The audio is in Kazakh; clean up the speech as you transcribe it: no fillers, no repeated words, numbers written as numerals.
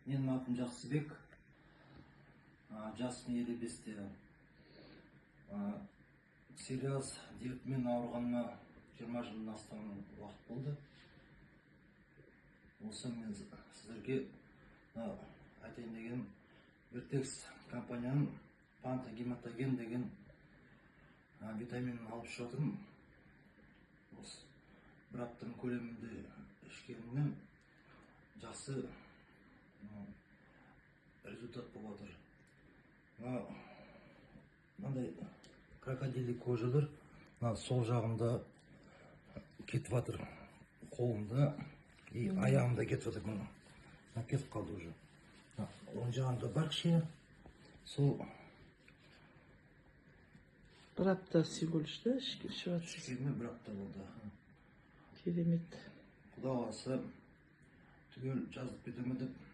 Менің атым Жақсыбек. Жасым 55-те. Псориаз дертімен ауырғаныма 20 жылдан астам уақыт болды. Осы мен сіздерге айтайын деген Vertex компанияның пантогематоген деген витаминін алып жатырмын. Осы бір аптаның көлемінде ішкенімнен жақсы результат болып жатыр. Мынандай крокодилий кожалар сол жағымда кетіп жатыр, қолымда и аяғымда кетіп жатыр. Мына кетіп қалды уже. Оң жағымда бар кішкене. Сол бір апта всего лишь, да, ішіп жатырсыз? ішкеніме бір апта болды. Керемет. Құда қаласа түгел жазылып кетемін деп